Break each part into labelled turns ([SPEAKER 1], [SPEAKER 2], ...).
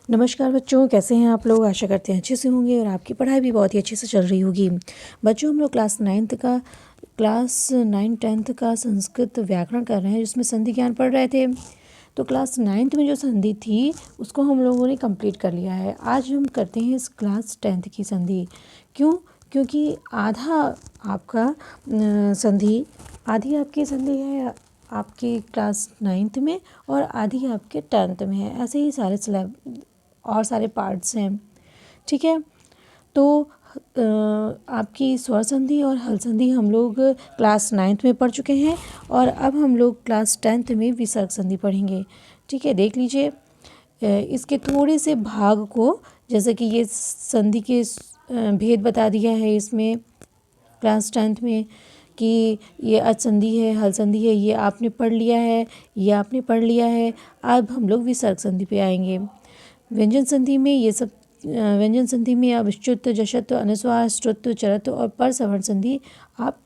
[SPEAKER 1] नमस्कार बच्चों, कैसे हैं आप लोग। आशा करते हैं अच्छे से होंगे और आपकी पढ़ाई भी बहुत ही अच्छे से चल रही होगी। बच्चों, हम लोग क्लास 9 10th का संस्कृत व्याकरण कर रहे हैं, जिसमें संधि ज्ञान पढ़ रहे थे। तो क्लास 9th में जो संधि थी उसको हम लोगों ने कंप्लीट कर लिया है। आज हम करते हैं इस क्लास 10th की संधि। क्यों? क्योंकि आधी आपकी संधि है आपकी क्लास 9th में और आधी आपके 10th में है। ऐसे ही सारे पार्ट्स हैं। ठीक है, तो आपकी स्वर संधि और हल संधि हम लोग क्लास 9th में पढ़ चुके हैं और अब हम लोग क्लास 10th में विसर्ग संधि पढ़ेंगे। ठीक है, देख लीजिए इसके थोड़े से भाग को, जैसे कि ये संधि के भेद बता दिया है इसमें क्लास 10th में कि ये अच संधि है, हल संधि है, ये आपने पढ़ लिया है। अब हम लोग विसर्ग संधि पे आएंगे। व्यंजन संधि में अब श्चुत्व, जश्त्व, अनुस्वार, श्रुत्व, चरत्व और परसवर्ण संधि आप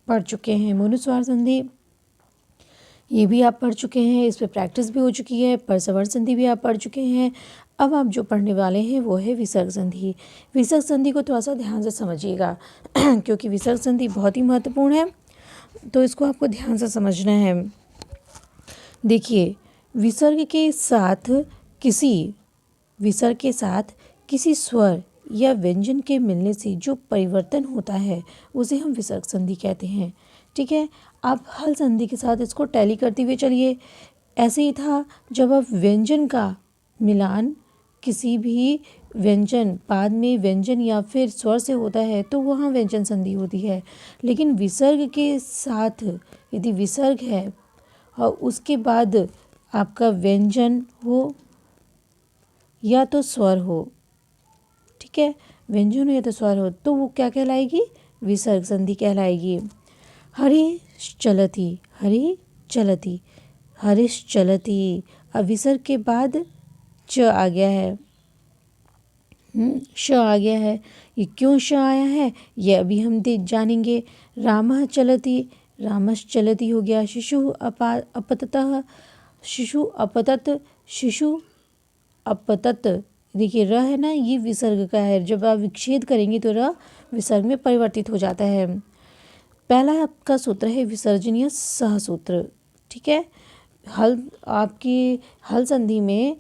[SPEAKER 1] पढ़ चुके हैं। मनुस्वार संधि ये भी आप पढ़ चुके हैं, इस पर प्रैक्टिस भी हो चुकी है। परसवर्ण संधि भी आप पढ़ चुके हैं। अब आप जो पढ़ने वाले हैं वो है विसर्ग संधि। विसर्ग संधि को थोड़ा सा ध्यान से समझिएगा क्योंकि विसर्ग संधि बहुत ही महत्वपूर्ण है, तो इसको आपको ध्यान से समझना है। देखिए, विसर्ग के साथ किसी स्वर या व्यंजन के मिलने से जो परिवर्तन होता है उसे हम विसर्ग संधि कहते हैं। ठीक है, आप हल संधि के साथ इसको टैली करते हुए चलिए। ऐसे ही था, जब आप व्यंजन का मिलान किसी भी व्यंजन पाद में व्यंजन या फिर स्वर से होता है तो वहाँ व्यंजन संधि होती है। लेकिन विसर्ग के साथ यदि विसर्ग है और उसके बाद आपका व्यंजन हो या तो स्वर हो, ठीक है, व्यंजन हो या तो स्वर हो, तो वो क्या कहलाएगी? विसर्ग संधि कहलाएगी। हरिश्चलति, अब विसर्ग के बाद च आ गया है, श आ गया है। ये क्यों श आया है ये अभी हम जानेंगे। रामः चलति, रामश्चलति हो गया। शिशु अपतत, देखिए र है ना, ये विसर्ग का है। जब आप विच्छेद करेंगे तो र विसर्ग में परिवर्तित हो जाता है। पहला आपका सूत्र है विसर्जनीय सहसूत्र। ठीक है, आपकी हल संधि में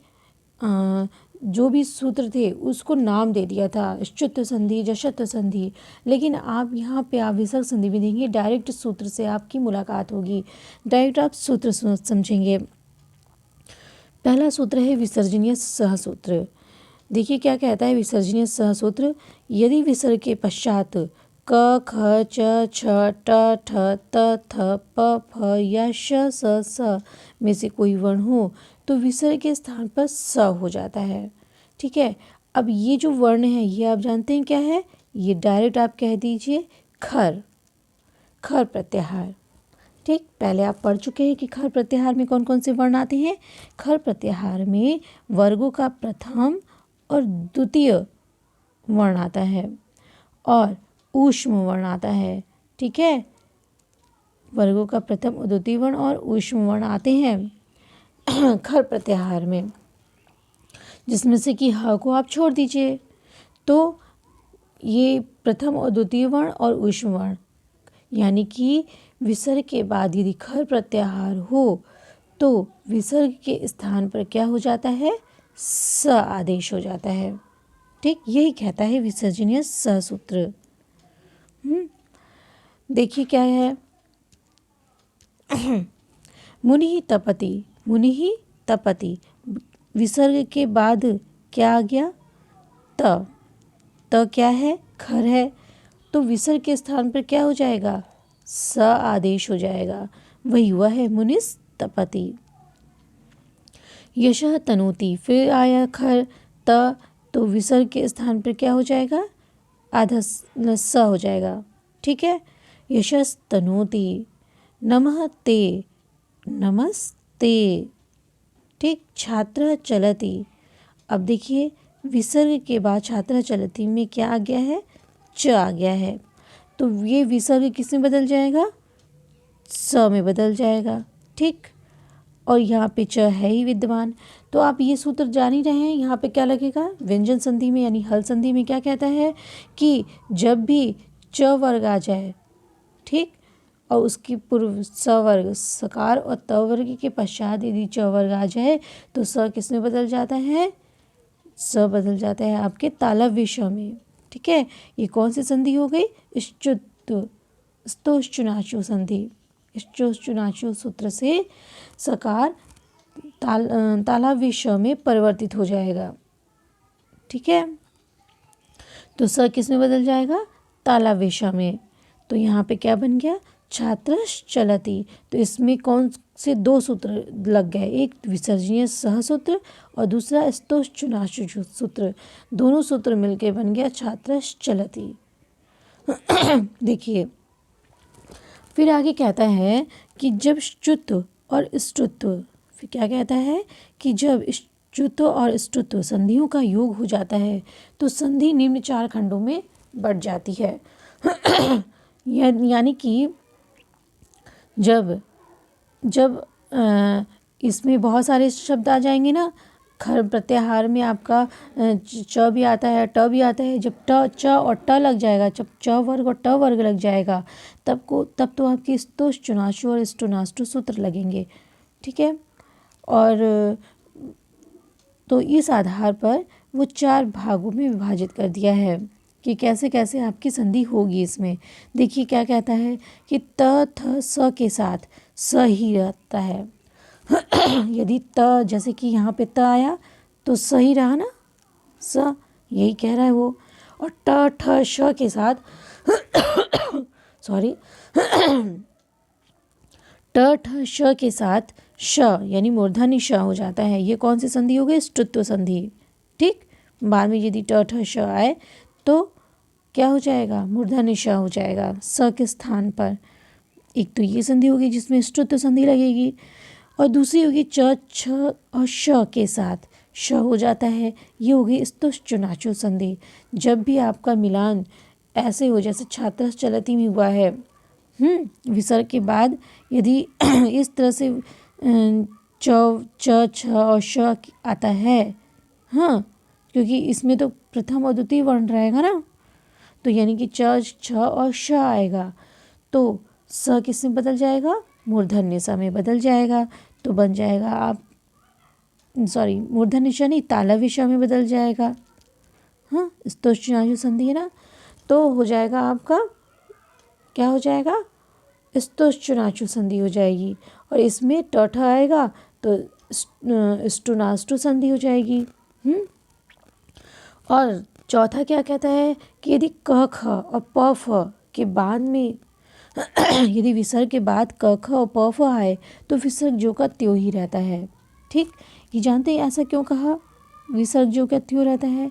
[SPEAKER 1] जो भी सूत्र थे उसको नाम दे दिया था, श्चुत्व संधि, जश्त्व संधि। लेकिन आप यहाँ पे आप विसर्ग संधि भी देंगे, डायरेक्ट सूत्र से आपकी मुलाकात होगी, डायरेक्ट आप सूत्र समझेंगे। पहला सूत्र है विसर्जनीय सहसूत्र। देखिए क्या कहता है विसर्जनीय सहसूत्र। यदि विसर्ग के पश्चात क, ख, च, छ, ट, ठ, त, थ, प, फ या श, स में से कोई वर्ण हो तो विसर्ग के स्थान पर स हो जाता है। ठीक है, अब ये जो वर्ण है ये आप जानते हैं क्या है? ये डायरेक्ट आप कह दीजिए खर प्रत्याहार। ठीक, पहले आप पढ़ चुके हैं कि खर प्रत्याहार में कौन कौन से वर्ण आते हैं। खर प्रत्याहार में वर्गों का प्रथम और द्वितीय वर्ण आता है और ऊष्म वर्ण आता है। ठीक है, वर्गों का प्रथम और द्वितीय वर्ण और ऊष्म वर्ण आते हैं खर प्रत्याहार में, जिसमें से कि ह को आप छोड़ दीजिए। तो ये प्रथम और द्वितीय वर्ण और ऊष्म वर्ण, यानी कि विसर्ग के बाद यदि खर प्रत्याहार हो तो विसर्ग के स्थान पर क्या हो जाता है? स आदेश हो जाता है। ठीक, यही कहता है विसर्जनीय सहसूत्र। देखिए क्या है मुनि तपति, विसर्ग के बाद क्या आ गया? त क्या है? खर है, तो विसर्ग के स्थान पर क्या हो जाएगा? स आदेश हो जाएगा। वही हुआ है मुनिस तपति। यशः तनोति, फिर आया खर त, तो विसर्ग के स्थान पर क्या हो जाएगा? आधा स हो जाएगा। ठीक है, यशस् तनोति। नमः ते, नमस्ते। ठीक, छात्र चलति। अब देखिए विसर्ग के बाद छात्र चलति में क्या आ गया है? च आ गया है, तो ये विसर्ग किस में बदल जाएगा? स में बदल जाएगा। ठीक, और यहाँ पे च है ही विद्यमान। तो आप ये सूत्र जान ही रहे हैं। यहाँ पे क्या लगेगा, व्यंजन संधि में यानी हल संधि में क्या कहता है कि जब भी च वर्ग आ जाए, ठीक, और उसकी पूर्व स वर्ग सकार और त वर्ग के पश्चात यदि च वर्ग आ जाए तो स किस में बदल जाता है, स बदल जाता है आपके तालव्य श में। ठीक है, ये कौन सी संधि हो गई, स्तोश्चुनाचु संधि। स्तोश्चुनाचु सूत्र से सकार तालव्य श में परिवर्तित हो जाएगा। ठीक है, तो स किस में बदल जाएगा, तालव्य श में। तो यहाँ पे क्या बन गया, छात्रश्च चलति। तो इसमें कौन से दो सूत्र लग गए, एक विसर्जनीय सह सूत्र और दूसरा स्तोश्चुनाचु सूत्र। दोनों सूत्र मिलके बन गया छात्रश्च चलति। देखिए फिर आगे कहता है कि जब च्युत्व और ष्टुत्व, फिर क्या कहता है कि जब च्युत्व और ष्टुत्व संधियों का योग हो जाता है तो संधि निम्न 4 खंडों में बढ़ जाती है। यानी कि जब इसमें बहुत सारे शब्द आ जाएंगे ना, खर प्रत्याहार में आपका च भी आता है, ट भी आता है। जब च और ट लग जाएगा, जब च वर्ग और ट वर्ग लग जाएगा तब तो आपकी स्तोश्चुनाचु और ष्टुनाष्टु सूत्र लगेंगे। ठीक है, और तो इस आधार पर वो 4 भागों में विभाजित कर दिया है कि कैसे कैसे आपकी संधि होगी। इसमें देखिए क्या कहता है कि त थ स के साथ स ही रहता है। यदि त, जैसे कि यहाँ पे त आया तो स ही रहा ना, स यही कह रहा है वो। और ट ठ श के साथ सॉरी ट ठ श के साथ श यानी मूर्धन्य श हो जाता है। ये कौन सी संधि हो गई, ष्टुत्व संधि। ठीक, बाद में यदि ट ठ श आए तो क्या हो जाएगा, मूर्धन्य श हो जाएगा स के स्थान पर। एक तो ये संधि होगी जिसमें ष्टुत्व संधि लगेगी, और दूसरी होगी च छ और श के साथ श हो जाता है। ये होगी स्तोश्चुनाचु संधि। जब भी आपका मिलान ऐसे हो जैसे छात्रश्च चलति में हुआ है, विसर्ग के बाद यदि इस तरह से च छ और श आता है, हाँ, क्योंकि इसमें तो प्रथम और द्वितीय वर्ण रहेगा ना, तो यानी कि च छ और श आएगा तो स किस में बदल जाएगा, मूर्धन्य स में बदल जाएगा। तो बन जाएगा आप मूर्धन्य श नहीं, तालव्य श में बदल जाएगा। हाँ, स्तोश्चुनाचु संधि है ना, तो हो जाएगा आपका, क्या हो जाएगा, स्तोश्चुनाचु संधि हो जाएगी। और इसमें ट ठ आएगा तो ष्टुनाष्टु संधि हो जाएगी। और चौथा क्या कहता है कि यदि क ख और प फ के बाद में यदि विसर्ग के बाद क ख और प फ आए तो विसर्ग जो का त्यों ही रहता है। ठीक, ये जानते हैं ऐसा क्यों कहा, विसर्ग जो का त्यों रहता है।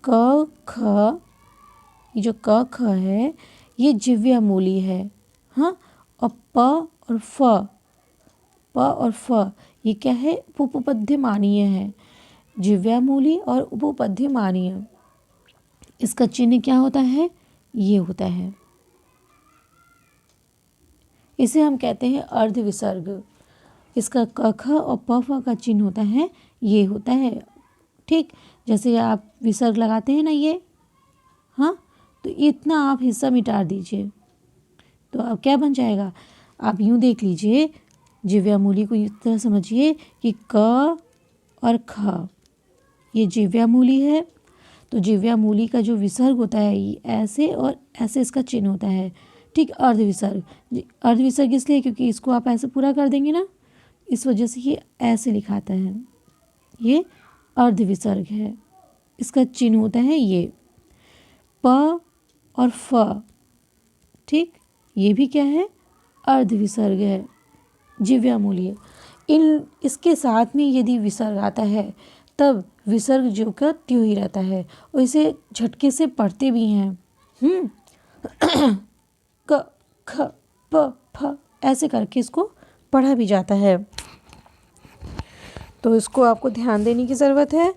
[SPEAKER 1] क ख, ये जो क ख है ये जिव्यामूली है, हाँ, और प और फ ये क्या है, उपपद्यमानीय है। जिव्यामूली और उपपद्यमानीय, इसका चिन्ह क्या होता है, ये होता है, इसे हम कहते हैं अर्ध विसर्ग। इसका क ख और प फ का चिन्ह होता है, ये होता है। ठीक, जैसे आप विसर्ग लगाते हैं ना ये, हाँ, तो इतना आप हिस्सा मिटा दीजिए तो अब क्या बन जाएगा, आप यूं देख लीजिए, जिव्यामूली को इस तरह समझिए कि क और ख ये जिव्यामूली है। तो जिव्यामूली का जो विसर्ग होता है ये ऐसे और ऐसे इसका चिन्ह होता है। ठीक, अर्ध विसर्ग इसलिए क्योंकि इसको आप ऐसे पूरा कर देंगे ना, इस वजह से ये ऐसे लिखाता है, ये अर्ध विसर्ग है। इसका चिन्ह होता है ये प और फ। ठीक, ये भी क्या है, अर्ध विसर्ग है, जिव्यामूली। इसके साथ में यदि विसर्ग आता है तब विसर्ग जो का त्यों ही रहता है और इसे झटके से पढ़ते भी हैं। क ख प फ ऐसे करके इसको पढ़ा भी जाता है। तो इसको आपको ध्यान देने की ज़रूरत है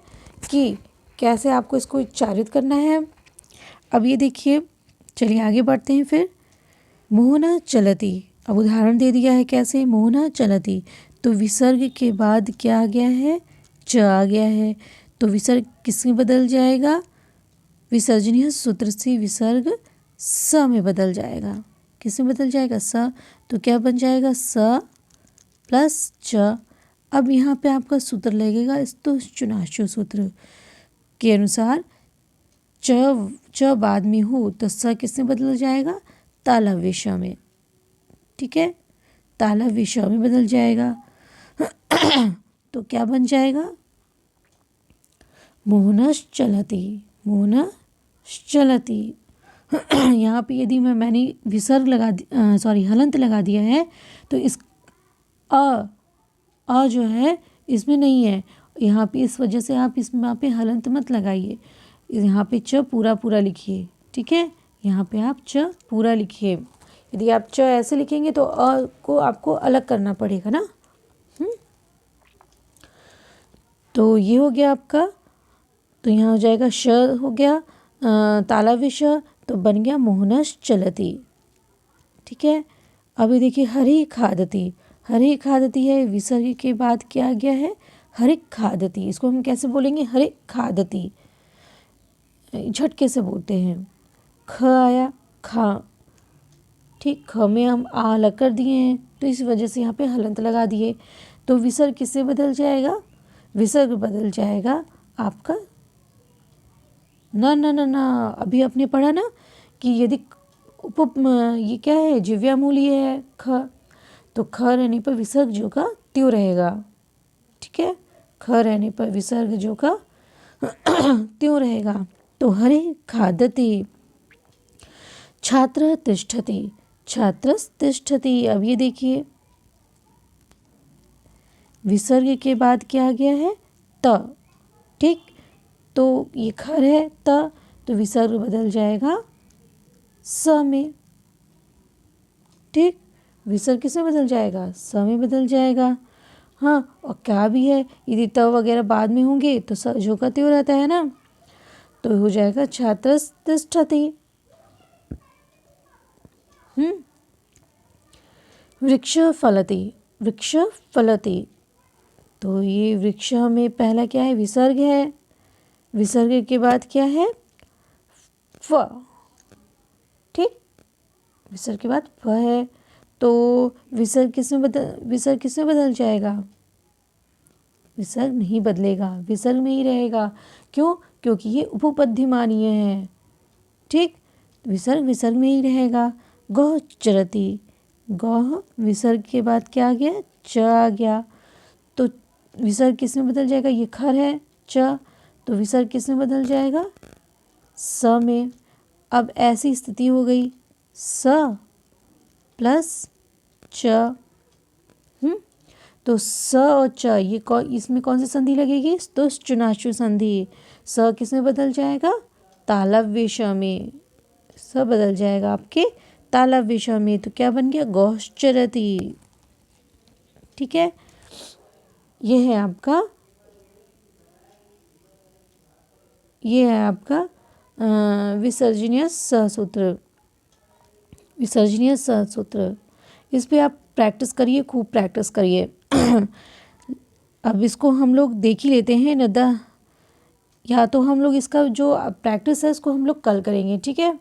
[SPEAKER 1] कि कैसे आपको इसको उच्चारित करना है। अब ये देखिए, चलिए आगे बढ़ते हैं। फिर मोहना चलती, अब उदाहरण दे दिया है कैसे, मोहना चलती। तो विसर्ग के बाद क्या आ गया है, च आ गया है। तो विसर्ग किसमें बदल जाएगा, विसर्जनीय सूत्र से विसर्ग स में बदल जाएगा। किसमें बदल जाएगा, स। तो क्या बन जाएगा, स प्लस च। अब यहाँ पे आपका सूत्र लगेगा स्तुश्चुनाशु सूत्र के अनुसार, च बाद में हो तो स किसमें बदल जाएगा, तालव्य श में। ठीक है, तालव्य श में बदल जाएगा। तो क्या बन जाएगा, मोहनश्चलति, मोहनश्चलति। यहाँ पे यदि मैंने विसर्ग हलंत लगा दिया है तो इस अ जो है इसमें नहीं है यहाँ पे, इस वजह से आप इसमें पे हलंत मत लगाइए। यहाँ पे च पूरा पूरा लिखिए। ठीक है, यहाँ पे आप च पूरा लिखिए। यदि आप च ऐसे लिखेंगे तो अ को आपको अलग करना पड़ेगा ना। तो ये हो गया आपका। तो यहाँ हो जाएगा श हो गया तालव्य श, तो बन गया मोहनश्चलति। ठीक है, अभी देखिए हरि खादति, हरि खादति है, विसर्ग के बाद क्या आ गया है, हरि खादति। इसको हम कैसे बोलेंगे, हरि खादति, झटके से बोलते हैं। ख आया, खा। ठीक, ख में हम आ अलग कर दिए हैं तो इस वजह से यहाँ पे हलंत लगा दिए। तो विसर्ग किससे बदल जाएगा, विसर्ग बदल जाएगा आपका ना ना ना ना, अभी आपने पढ़ा ना कि यदि ये क्या है, जिव्यामूली है ख, तो ख रहने पर विसर्ग जो का त्यों रहेगा। ठीक है, ख रहने पर विसर्ग जो का त्यों रहेगा। तो हरि खादति, छात्र तिष्ठति, छात्रस तिष्ठति। अब ये देखिए विसर्ग के बाद क्या आ गया है, त। ठीक, तो ये खर है त, तो विसर्ग बदल जाएगा स में। ठीक, विसर्ग किसमें बदल जाएगा, स में बदल जाएगा। हाँ, और क्या भी है, यदि त वगैरह बाद में होंगे तो स जो का त्यों रहता है ना, तो हो जाएगा छात्रस तिष्ठति। वृक्ष फलति, वृक्ष फलति। तो ये वृक्ष में पहला क्या है, विसर्ग है, विसर्ग के बाद क्या है, फ। ठीक, विसर्ग के बाद फ है, तो विसर्ग किसमें बदल जाएगा, विसर्ग नहीं बदलेगा, विसर्ग में ही रहेगा। क्यों, क्योंकि ये उपपद्यमानीय है। ठीक, विसर्ग में ही रहेगा। गौः चरति, गौः विसर्ग के बाद क्या आ गया, च आ गया, तो विसर्ग किसमें बदल जाएगा, ये खर है च, तो विसर्ग किसमें बदल जाएगा, स में। अब ऐसी स्थिति हो गई, स प्लस च। तो स और च ये इसमें कौन सी संधि लगेगी, स्तुश्चुनाशु संधि। स किसमें बदल जाएगा, तालव्य श में। स बदल जाएगा आपके तालव्य श में, तो क्या बन गया, गौश्चरति। ठीक है, ये है आपका विसर्जनीय सहसूत्र, विसर्जनीय सहसूत्र। इस पे आप प्रैक्टिस करिए, खूब प्रैक्टिस करिए। अब इसको हम लोग देख ही लेते हैं नदा, या तो हम लोग इसका जो प्रैक्टिस है इसको हम लोग कल करेंगे। ठीक है,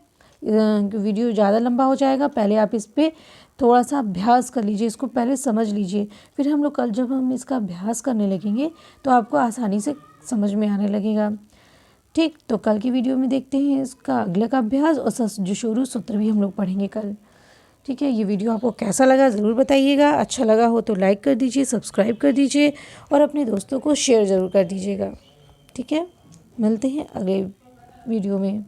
[SPEAKER 1] वीडियो ज़्यादा लंबा हो जाएगा, पहले आप इस पर थोड़ा सा अभ्यास कर लीजिए, इसको पहले समझ लीजिए, फिर हम लोग कल जब हम इसका अभ्यास करने लगेंगे तो आपको आसानी से समझ में आने लगेगा। ठीक, तो कल की वीडियो में देखते हैं इसका अगले का अभ्यास, और जो शुरू सूत्र भी हम लोग पढ़ेंगे कल। ठीक है, ये वीडियो आपको कैसा लगा ज़रूर बताइएगा। अच्छा लगा हो तो लाइक कर दीजिए, सब्सक्राइब कर दीजिए और अपने दोस्तों को शेयर ज़रूर कर दीजिएगा। ठीक है, मिलते हैं अगले वीडियो में।